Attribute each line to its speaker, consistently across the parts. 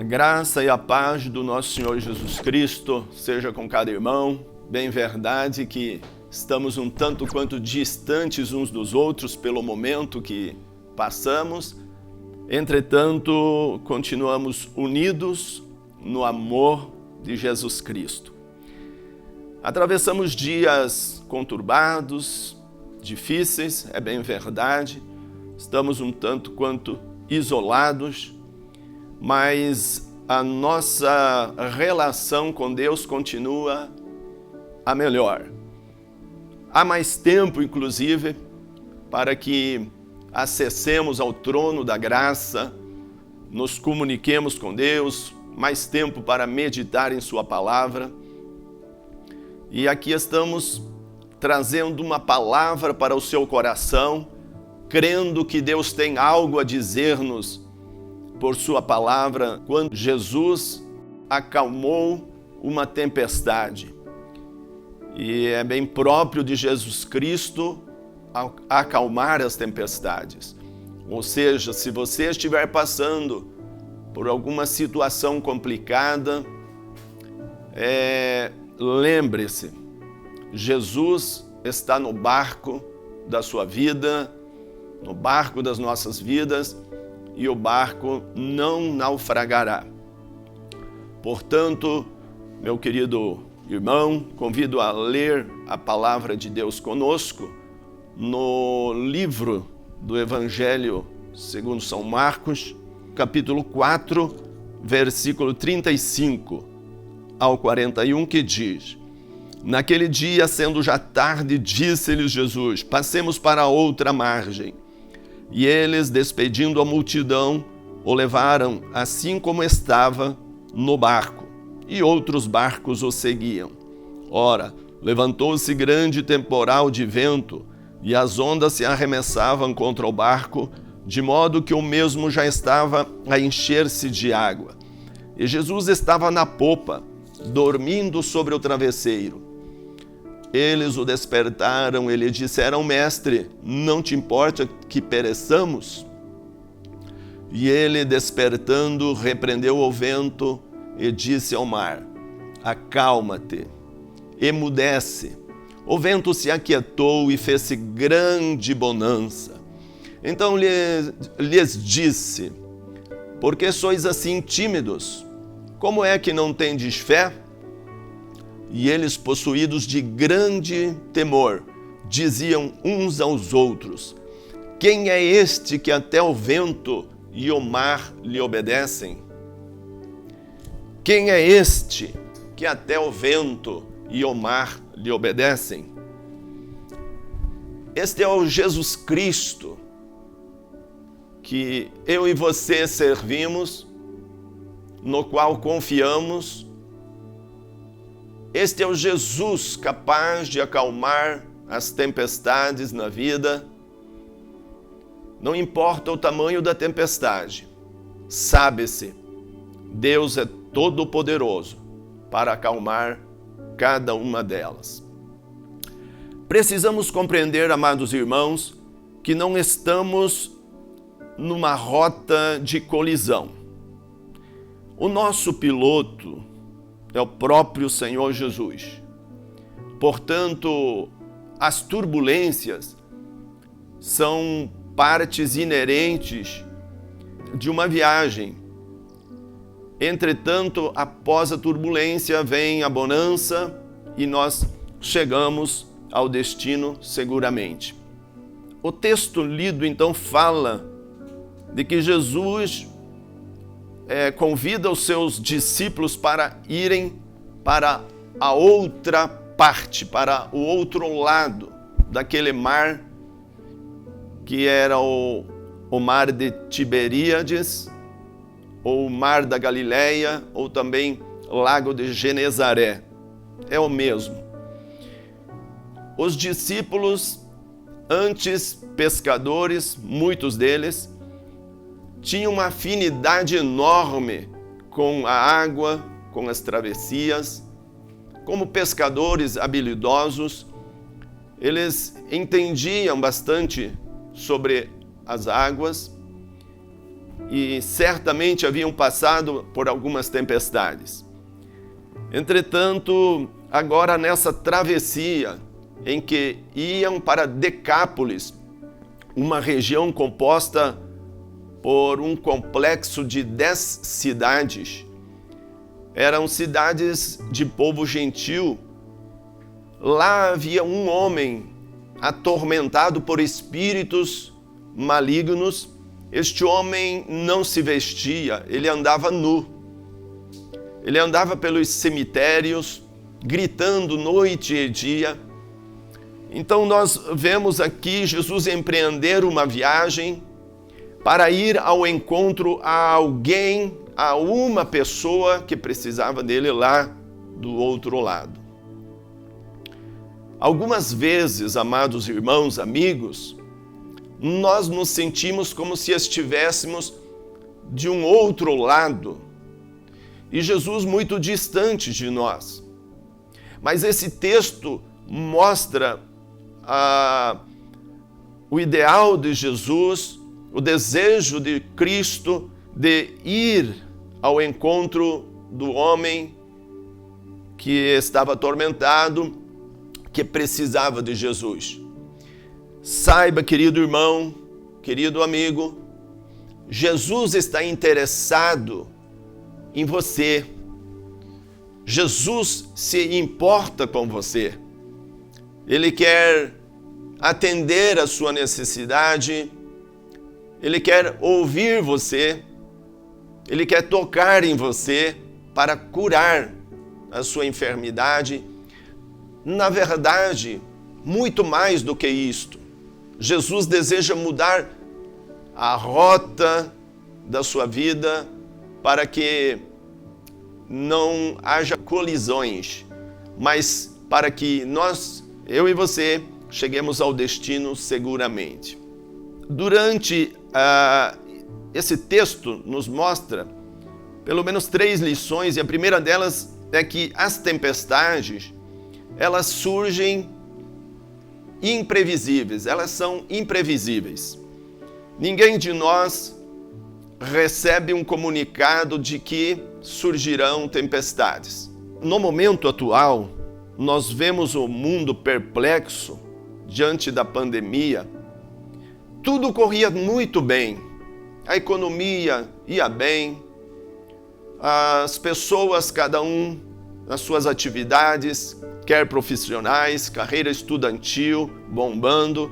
Speaker 1: graça e a paz do nosso Senhor Jesus Cristo seja com cada irmão. Bem verdade que estamos um tanto quanto distantes uns dos outros pelo momento que passamos. Entretanto, continuamos unidos no amor de Jesus Cristo. Atravessamos dias conturbados, difíceis, é bem verdade. Estamos um tanto quanto isolados, mas a nossa relação com Deus continua a melhor. Há mais tempo, inclusive, para que acessemos ao trono da graça, nos comuniquemos com Deus, mais tempo para meditar em Sua palavra. E aqui estamos trazendo uma palavra para o seu coração, crendo que Deus tem algo a dizer-nos por Sua palavra, quando Jesus acalmou uma tempestade. E é bem próprio de Jesus Cristo acalmar as tempestades. Ou seja, se você estiver passando por alguma situação complicada, lembre-se, Jesus está no barco da sua vida, no barco das nossas vidas, e o barco não naufragará. Portanto, meu querido irmão, convido a ler a palavra de Deus conosco no livro do Evangelho segundo São Marcos, capítulo 4, versículo 35 ao 41, que diz: Naquele dia, sendo já tarde, disse-lhes Jesus: Passemos para outra margem. E eles, despedindo a multidão, o levaram assim como estava no barco, e outros barcos o seguiam. Ora, levantou-se grande temporal de vento, e as ondas se arremessavam contra o barco, de modo que o mesmo já estava a encher-se de água. E Jesus estava na popa, dormindo sobre o travesseiro. Eles o despertaram e lhe disseram: Mestre, não te importa que pereçamos? E ele, despertando, repreendeu o vento e disse ao mar: Acalma-te, emudece. O vento se aquietou e fez-se grande bonança. Então lhes disse: Por que sois assim tímidos? Como é que não tendes fé? E eles, possuídos de grande temor, diziam uns aos outros: Quem é este que até o vento e o mar lhe obedecem? Quem é este que até o vento e o mar lhe obedecem? Este é o Jesus Cristo que eu e você servimos, no qual confiamos. Este é o Jesus capaz de acalmar as tempestades na vida. Não importa o tamanho da tempestade, sabe-se, Deus é todo-poderoso para acalmar cada uma delas. Precisamos compreender, amados irmãos, que não estamos numa rota de colisão. O nosso piloto é o próprio Senhor Jesus. Portanto, as turbulências são partes inerentes de uma viagem. Entretanto, após a turbulência vem a bonança e nós chegamos ao destino seguramente. O texto lido então fala de que Jesus convida os seus discípulos para irem para a outra parte, para o outro lado daquele mar que era o mar de Tiberíades, ou o mar da Galileia, ou também lago de Genezaré. É o mesmo. Os discípulos, antes pescadores, muitos deles, tinham uma afinidade enorme com a água, com as travessias. Como pescadores habilidosos, eles entendiam bastante sobre as águas e certamente haviam passado por algumas tempestades. Entretanto, agora nessa travessia em que iam para Decápolis, uma região composta por um complexo de 10 cidades, eram cidades de povo gentil. Lá havia um homem atormentado por espíritos malignos. Este homem não se vestia, ele andava nu. Ele andava pelos cemitérios, gritando noite e dia. Então nós vemos aqui Jesus empreender uma viagem para ir ao encontro a alguém, a uma pessoa que precisava dele lá do outro lado. Algumas vezes, amados irmãos, amigos, nós nos sentimos como se estivéssemos de um outro lado e Jesus muito distante de nós. Mas esse texto mostra o ideal de Jesus, o desejo de Cristo de ir ao encontro do homem que estava atormentado, que precisava de Jesus. Saiba, querido irmão, querido amigo, Jesus está interessado em você. Jesus se importa com você. Ele quer atender a sua necessidade, Ele quer ouvir você, Ele quer tocar em você para curar a sua enfermidade. Na verdade, muito mais do que isto, Jesus deseja mudar a rota da sua vida para que não haja colisões, mas para que nós, eu e você, cheguemos ao destino seguramente. Durante esse texto nos mostra pelo menos 3 lições, e a primeira delas é que as tempestades, elas surgem imprevisíveis, elas são imprevisíveis. Ninguém de nós recebe um comunicado de que surgirão tempestades. No momento atual, nós vemos o mundo perplexo diante da pandemia. Tudo corria muito bem, a economia ia bem, as pessoas, cada um nas suas atividades, quer profissionais, carreira estudantil, bombando,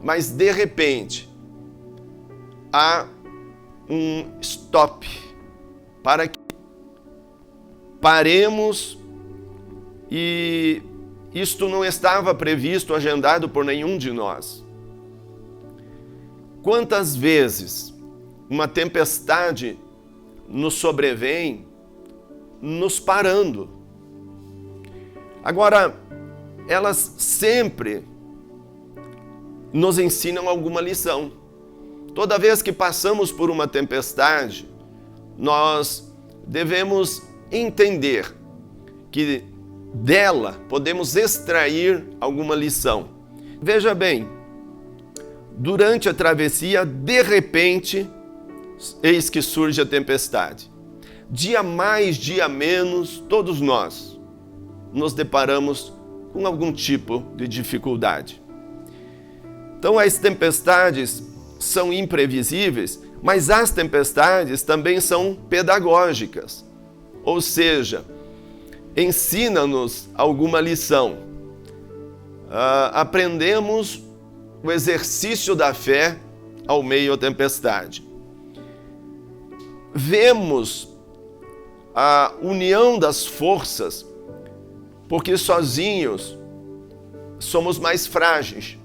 Speaker 1: mas de repente há um stop para que paremos, e isto não estava previsto, agendado por nenhum de nós. Quantas vezes uma tempestade nos sobrevém, nos parando? Agora, elas sempre nos ensinam alguma lição. Toda vez que passamos por uma tempestade, nós devemos entender que dela podemos extrair alguma lição. Veja bem, durante a travessia, de repente, eis que surge a tempestade. Dia mais, dia menos, todos nós nos deparamos com algum tipo de dificuldade. Então, as tempestades são imprevisíveis, mas as tempestades também são pedagógicas, ou seja, ensina-nos alguma lição. Aprendemos o exercício da fé ao meio da tempestade. Vemos a união das forças, porque sozinhos somos mais frágeis.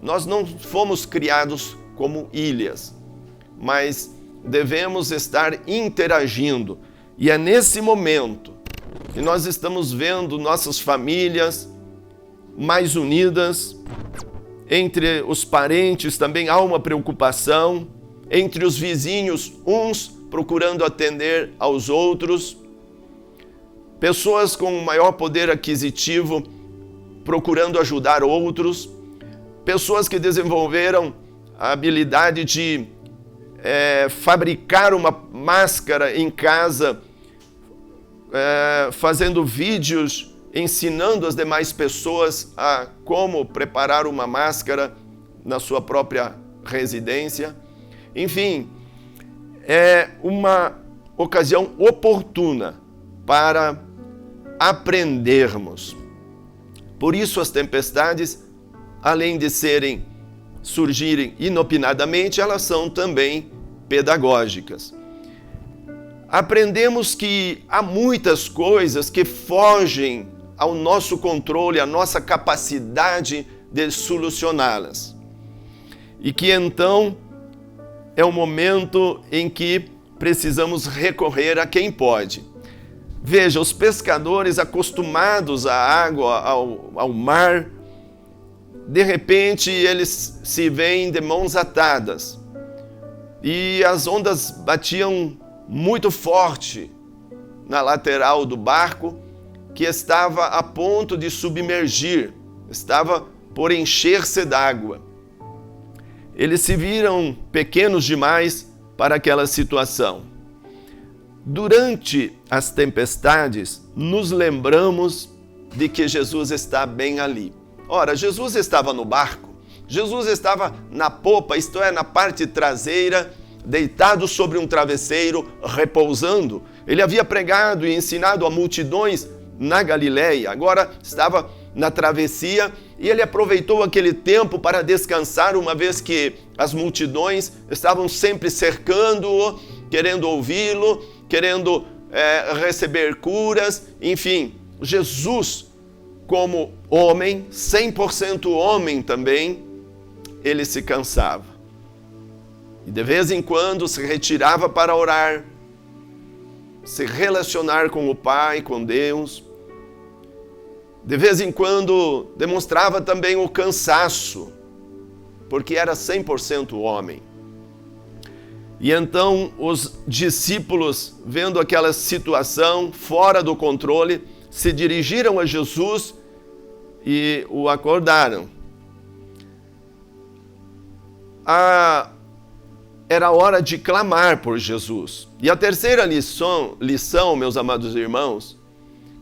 Speaker 1: Nós não fomos criados como ilhas, mas devemos estar interagindo. E é nesse momento que nós estamos vendo nossas famílias mais unidas, entre os parentes também há uma preocupação, entre os vizinhos, uns procurando atender aos outros, pessoas com maior poder aquisitivo procurando ajudar outros, pessoas que desenvolveram a habilidade de fabricar uma máscara em casa, fazendo vídeos ensinando as demais pessoas a como preparar uma máscara na sua própria residência. Enfim, é uma ocasião oportuna para aprendermos. Por isso as tempestades, além de surgirem inopinadamente, elas são também pedagógicas. Aprendemos que há muitas coisas que fogem ao nosso controle, à nossa capacidade de solucioná-las. E que então é o momento em que precisamos recorrer a quem pode. Veja, os pescadores acostumados à água, ao mar, de repente eles se veem de mãos atadas e as ondas batiam muito forte na lateral do barco, que estava a ponto de submergir, estava por encher-se d'água. Eles se viram pequenos demais para aquela situação. Durante as tempestades, nos lembramos de que Jesus está bem ali. Ora, Jesus estava no barco, Jesus estava na popa, isto é, na parte traseira, deitado sobre um travesseiro, repousando. Ele havia pregado e ensinado a multidões na Galileia, agora estava na travessia e ele aproveitou aquele tempo para descansar, uma vez que as multidões estavam sempre cercando-o, querendo ouvi-lo, querendo receber curas. Enfim, Jesus, como homem, 100% homem também, ele se cansava. E de vez em quando se retirava para orar, se relacionar com o Pai, com Deus. De vez em quando demonstrava também o cansaço, porque era 100% homem. E então os discípulos, vendo aquela situação fora do controle, se dirigiram a Jesus e o acordaram. Era hora de clamar por Jesus. E a terceira lição, meus amados irmãos,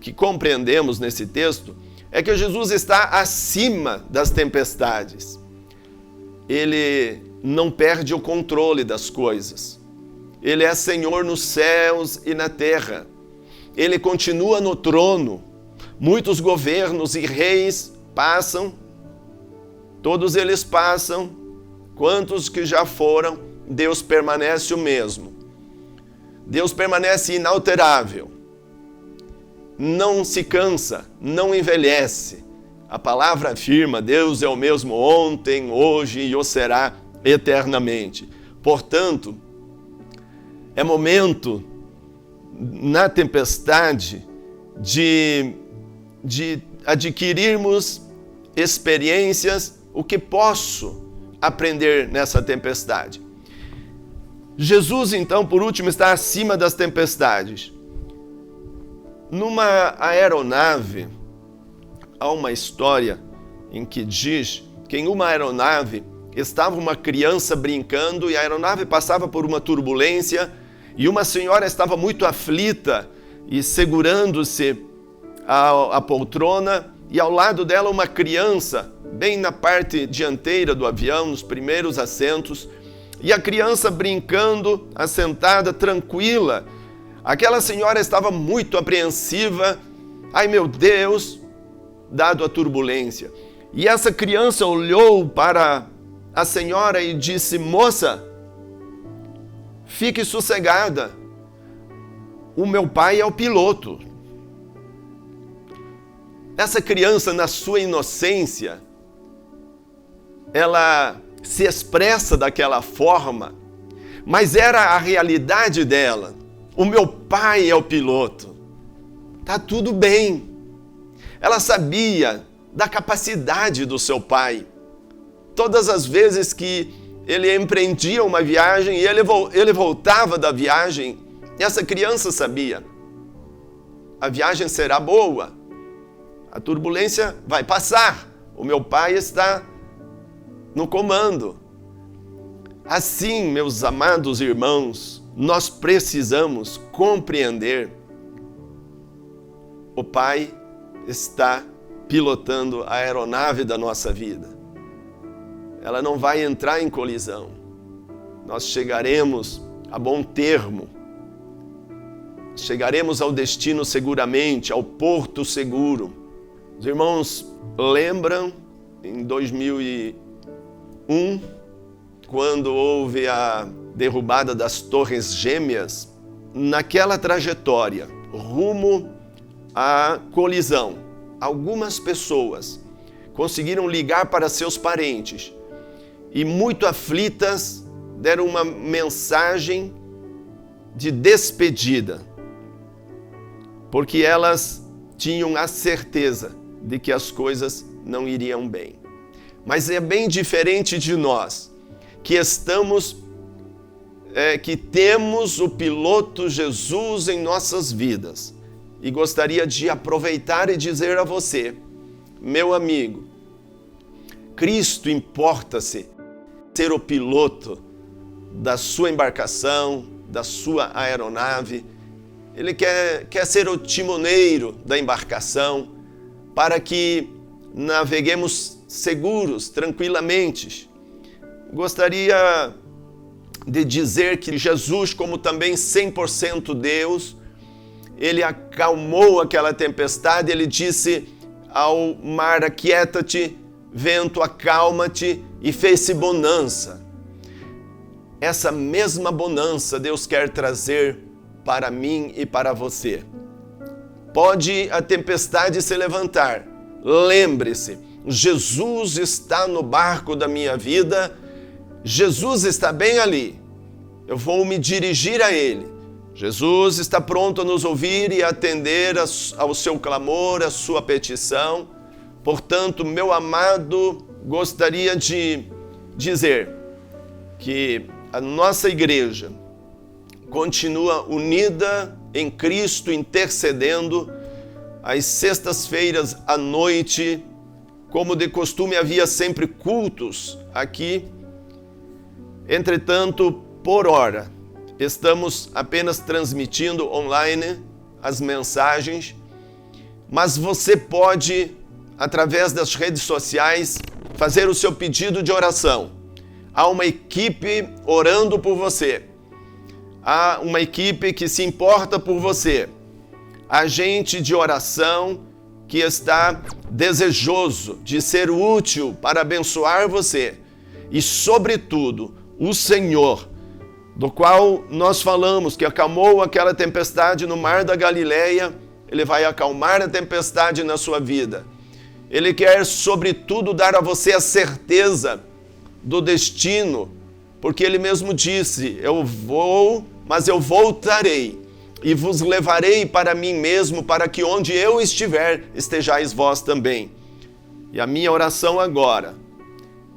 Speaker 1: que compreendemos nesse texto, é que Jesus está acima das tempestades. Ele não perde o controle das coisas. Ele é Senhor nos céus e na terra. Ele continua no trono. Muitos governos e reis passam, todos eles passam. Quantos que já foram, Deus permanece o mesmo. Deus permanece inalterável. Não se cansa, não envelhece. A palavra afirma, Deus é o mesmo ontem, hoje e o será eternamente. Portanto, é momento, na tempestade, de adquirirmos experiências. O que posso aprender nessa tempestade? Jesus, então, por último, está acima das tempestades. Numa aeronave, há uma história em que diz que em uma aeronave estava uma criança brincando e a aeronave passava por uma turbulência e uma senhora estava muito aflita e segurando-se à poltrona, e ao lado dela uma criança, bem na parte dianteira do avião, nos primeiros assentos, e a criança brincando, assentada, tranquila. Aquela senhora estava muito apreensiva. Ai, meu Deus, dado a turbulência. E essa criança olhou para a senhora e disse: moça, fique sossegada. O meu pai é o piloto. Essa criança, na sua inocência, ela se expressa daquela forma, mas era a realidade dela. O meu pai é o piloto. Tá tudo bem. Ela sabia da capacidade do seu pai. Todas as vezes que ele empreendia uma viagem e ele voltava da viagem, essa criança sabia: a viagem será boa, a turbulência vai passar, o meu pai está no comando. Assim, meus amados irmãos, nós precisamos compreender: o Pai está pilotando a aeronave da nossa vida. Ela não vai entrar em colisão. Nós chegaremos a bom termo. Chegaremos ao destino seguramente, ao porto seguro. Os irmãos lembram em 2001, quando houve a derrubada das Torres Gêmeas, naquela trajetória rumo à colisão, algumas pessoas conseguiram ligar para seus parentes e, muito aflitas, deram uma mensagem de despedida, porque elas tinham a certeza de que as coisas não iriam bem. Mas é bem diferente de nós, que que temos o piloto Jesus em nossas vidas. E gostaria de aproveitar e dizer a você, meu amigo, Cristo importa-se ser o piloto da sua embarcação, da sua aeronave. Ele quer ser o timoneiro da embarcação para que naveguemos seguros, tranquilamente. Gostaria de dizer que Jesus, como também 100% Deus, ele acalmou aquela tempestade, ele disse ao mar: aquieta-te, vento, acalma-te, e fez-se bonança. Essa mesma bonança Deus quer trazer para mim e para você. Pode a tempestade se levantar, lembre-se, Jesus está no barco da minha vida, Jesus está bem ali, eu vou me dirigir a Ele. Jesus está pronto a nos ouvir e atender ao seu clamor, à sua petição. Portanto, meu amado, gostaria de dizer que a nossa igreja continua unida em Cristo, intercedendo. Às sextas-feiras à noite, como de costume, havia sempre cultos aqui. Entretanto, por hora, estamos apenas transmitindo online as mensagens, mas você pode, através das redes sociais, fazer o seu pedido de oração. Há uma equipe orando por você. Há uma equipe que se importa por você. Há gente de oração que está desejoso de ser útil para abençoar você. E, sobretudo, o Senhor, do qual nós falamos, que acalmou aquela tempestade no mar da Galileia, Ele vai acalmar a tempestade na sua vida. Ele quer, sobretudo, dar a você a certeza do destino, porque Ele mesmo disse: eu vou, mas eu voltarei e vos levarei para mim mesmo, para que onde eu estiver, estejais vós também. E a minha oração agora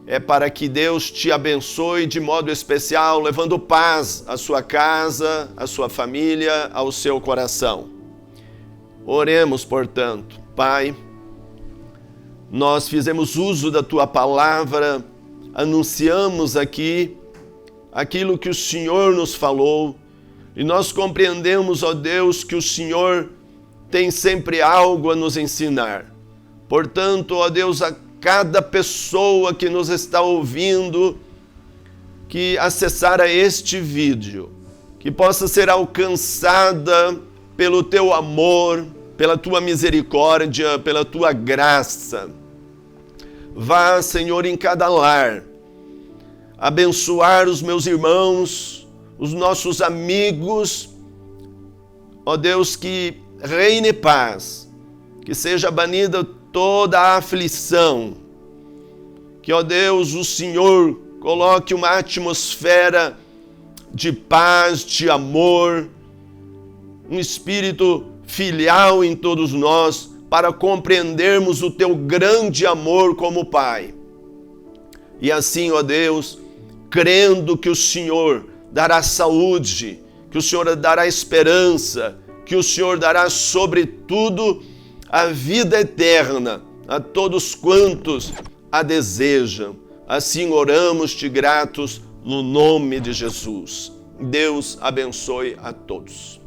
Speaker 1: é para que Deus te abençoe de modo especial, levando paz à sua casa, à sua família, ao seu coração. Oremos, portanto. Pai, nós fizemos uso da Tua palavra, anunciamos aqui aquilo que o Senhor nos falou, e nós compreendemos, ó Deus, que o Senhor tem sempre algo a nos ensinar. Portanto, ó Deus, a cada pessoa que nos está ouvindo, que acessar a este vídeo, que possa ser alcançada pelo Teu amor, pela Tua misericórdia, pela Tua graça. Vá, Senhor, em cada lar, abençoar os meus irmãos, os nossos amigos. Ó Deus, que reine paz, que seja banida toda a aflição, que, ó Deus, o Senhor coloque uma atmosfera de paz, de amor, um espírito filial em todos nós, para compreendermos o Teu grande amor como Pai. E assim, ó Deus, crendo que o Senhor dará saúde, que o Senhor dará esperança, que o Senhor dará, sobretudo, a vida eterna a todos quantos a desejam. Assim oramos-te gratos no nome de Jesus. Deus abençoe a todos.